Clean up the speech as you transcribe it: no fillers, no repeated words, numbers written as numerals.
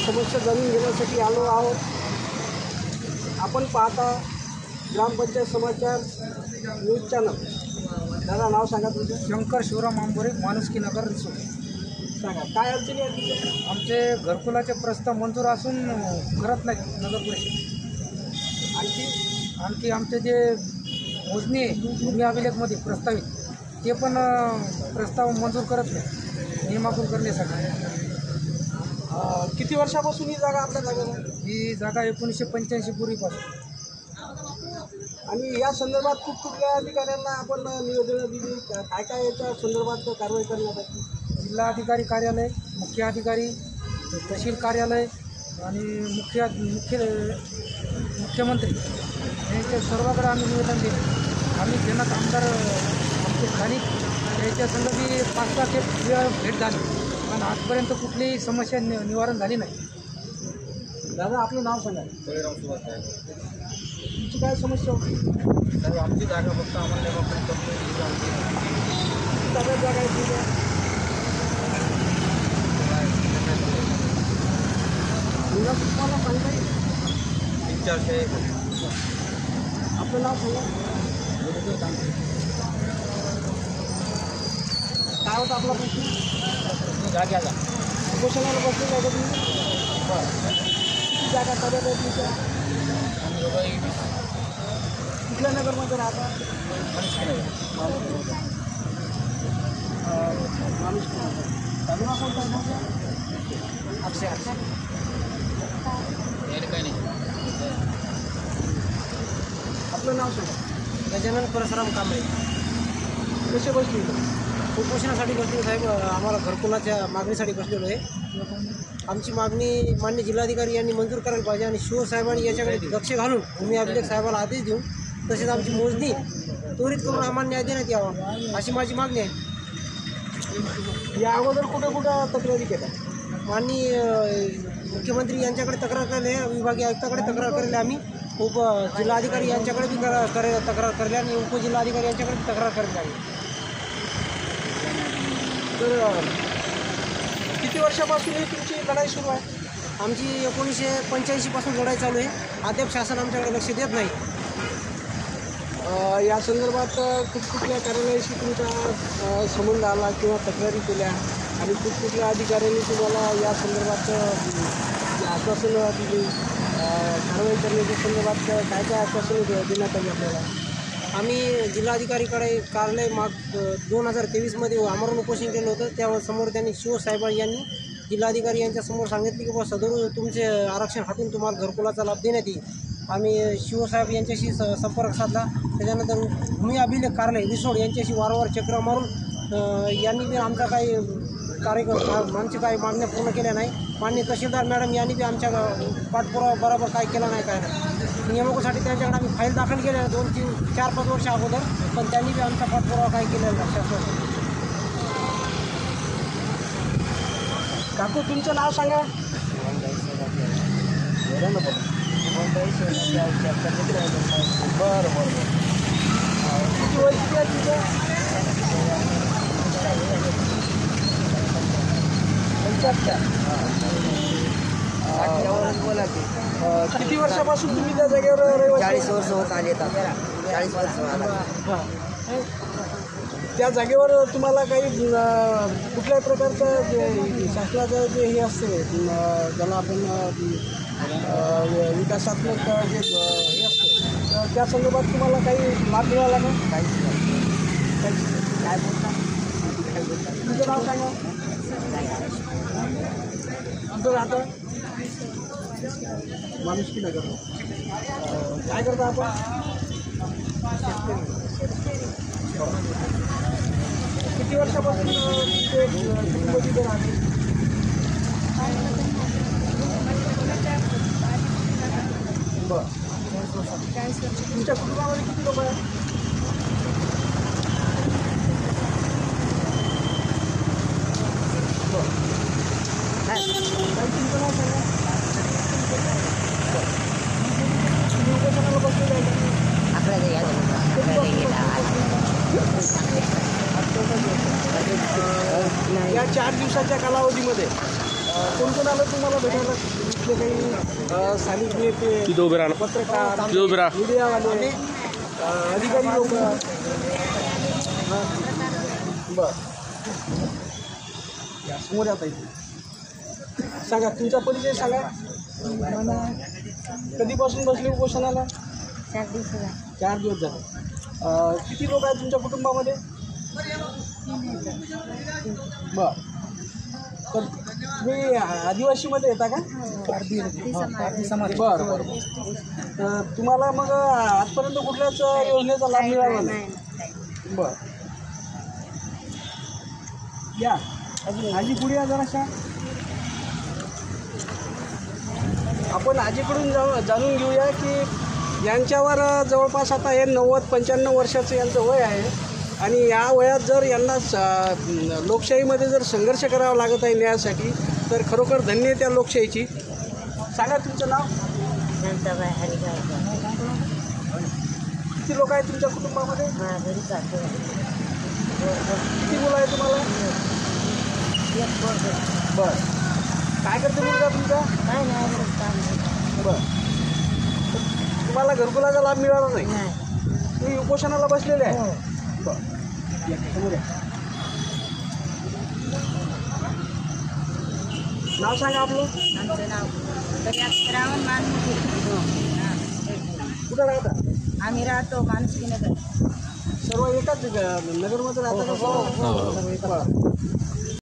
समस्या जाणून घेण्यासाठी आलो आहोत. आपण पाहता ग्रामपंचायत समाचार न्यूज चॅनल. दादा नाव सांगा तुमचं. शंकर शिवराम आंबोरे, माणुसकी नगर, रिसोड. सांगा काय अडचणी आहेत तुमच्या? आमचे घरकुलाचे प्रस्ताव मंजूर असून करत नाही नगर परिषद. आणखी आमचे जे मोजणी आहे भूमी अभिलेखमध्ये प्रस्तावित ते पण प्रस्ताव मंजूर करत नाही नियमाकुल करण्यासाठी. किती वर्षापासून ही जागा आपल्या जागेवर आहे? ही जागा 1985 पूर्वीपासून. आणि या संदर्भात कुठल्या अधिकाऱ्यांना आपण निवेदनं दिली? काय काय याच्या संदर्भात कारवाई करण्यात आली? जिल्हाधिकारी कार्यालय, मुख्य अधिकारी, तहसील कार्यालय आणि मुख्यमंत्री यांच्या सर्वांकडे आम्ही निवेदन दिले. आम्ही जनक आमदार आमचे स्थानिक याच्या संदर्भी 5-6 भेट झाली पण आजपर्यंत कुठलीही समस्या निवारण झाली नाही. दादा आपलं नाव सांगा. तुमची काय समस्या होती? तर आमची जागा फक्त आम्हाला सगळ्यात जागा आहे तुमच्या. तुम्हाला सांगता येईल? 3-4 आपलं नाव सांगा. काय होतं आपला प्रश्न? जाग्याचा उपोषणाला बसलेला आहे का तुम्ही? किती जागा ताब्यात आहे तुमच्या? कुठल्या नगरमध्ये राहता? माणूस तालुका कोणता आहे तुमचा? अक्षय आपलं नाव सांगा. गजानन परशुराम कांबळे. कसे बसले? उपोषणासाठी बसलेलो साहेब. आम्हाला घरकुलाच्या मागणीसाठी बसलेलो आहे. आमची मागणी मान्य जिल्हाधिकारी यांनी मंजूर करायला पाहिजे आणि शिवसाहेबांनी याच्याकडे लक्ष घालून भूमी अभिलेख साहेबाला आदेश देऊन तसेच आमची मोजणी त्वरित करून आम्हाला न्याय देण्यात यावा अशी माझी मागणी आहे. या अगोदर कुठं कुठं तक्रारी केल्या? माननीय मुख्यमंत्री यांच्याकडे तक्रार केली आहे, विभागीय आयुक्ताकडे तक्रार केलेली आहे, आम्ही जिल्हाधिकारी यांच्याकडे बी तक्रार केली आणि उपजिल्हाधिकारी यांच्याकडे तक्रार केलेली आहे. तर किती वर्षापासून ही तुमची लढाई सुरू आहे? आमची 1985 पासून लढाई चालू आहे. अद्याप शासन आमच्याकडे लक्ष देत नाही. या संदर्भात कुठकुठल्या कार्यालयाशी तुमचा संबंध आला किंवा तक्रारी केल्या आणि कुठकुठल्या अधिकाऱ्यांनी तुम्हाला या संदर्भात आश्वासन दिली? कारवाई करण्याच्या संदर्भात काय काय आश्वासन देण्यात आली आपल्याला? आम्ही जिल्हाधिकारीकडे कार्यालय 2023मध्ये आमरण उपोषण केलं होतं. त्यासमोर त्यांनी शिवसाहेब यांनी जिल्हाधिकारी यांच्यासमोर सांगितले की बाबा सदर तुमचे आरक्षण हटून तुम्हाला घरकुलाचा लाभ देण्यात येईल. आम्ही शिवसाहेब यांच्याशी संपर्क साधला. त्याच्यानंतर भूमी अभिलेख कार्यालय रिसोड यांच्याशी वारंवार चक्र मारून यांनी बी आमचा काही आमची काही मागण्या पूर्ण केल्या नाही. माननीय तहसीलदार मॅडम यांनी बी आमच्या पाठपुरावा बरोबर काय केला नाही काय नाही. नियामकासाठी त्यांच्याकडे आम्ही फाईल दाखल केल्या 2-4-5 वर्ष अगोदर पण त्यांनी बी आमचा पाठपुरावा काय केलेला नाही. काकू तुमचं नाव सांगा. बरं बरं किती वय किती आहे तुझं? 75. बोला की किती वर्षापासून तुम्ही त्या जागेवर रहिवासी? 40 वर्ष होत आली आता. 40 वर्ष त्या जागेवर तुम्हाला काही कुठल्याही प्रकारचं शासनाचं जे हे असते ज्याला आपण विकासात्मक जे हे असते तर त्या संदर्भात तुम्हाला काही लाभ मिळाला का? काहीच काय बोलता? तुमचं नाव सांगा. तुमचं राहतं माणुसकी नगर. काय करता आपण? किती वर्षापासून ते कुटुंबाची राहते? बरं. तुमच्या कुटुंबामध्ये किती लोक आहेत? तुमचं नाव सांगा. तुम्ही उपोषणाला बसलेलं आहे या 4 दिवसाच्या कालावधीमध्ये कोण कोण आलं तुम्हाला भेटायला इथले काही स्थानिक नेते, तिथं उभे राहा, पत्रकार, तिथं उभे राहा. मीडियावाले, अधिकारी लोक. बर, या समोर आता इथे सांगा तुमचा परिचय सांगा. कधीपासून बसले उपोषणाला? 4 दिवस झाले. किती लोक आहेत तुमच्या कुटुंबामध्ये? बर, तर तुम्ही आदिवासीमध्ये येता का? बरं बरं. तुम्हाला मग आजपर्यंत कुठल्याच योजनेचा लाभ मिळाला नाही? बरं, या आजी पुढे या जराशा. आपण आजीकडून जाणून घेऊया की यांच्यावर जवळपास आता हे 90-95 वर्षाचं यांचं वय आहे आणि या वयात जर यांना लोकशाहीमध्ये जर संघर्ष करावा लागत आहे न्यायासाठी, तर खरोखर धन्य आहे त्या लोकशाहीची. सांगा तुमचं नाव. किती लोक आहेत तुमच्या कुटुंबामध्ये? किती मुलं आहे तुम्हाला? बरं, काय करते मुलगा तुमचा? बरं, तुम्हाला घरकुलाचा लाभ मिळाला नाही? तुम्ही उपोषणाला बसलेले आहे? बरं, या समोर या. नाव सांगा आपलं. आमचं नाव श्रावण मानमुखी. कुठं राहता? आम्ही राहतो मानसिक नगर. सर्व एकाच नगरमध्ये राहता का?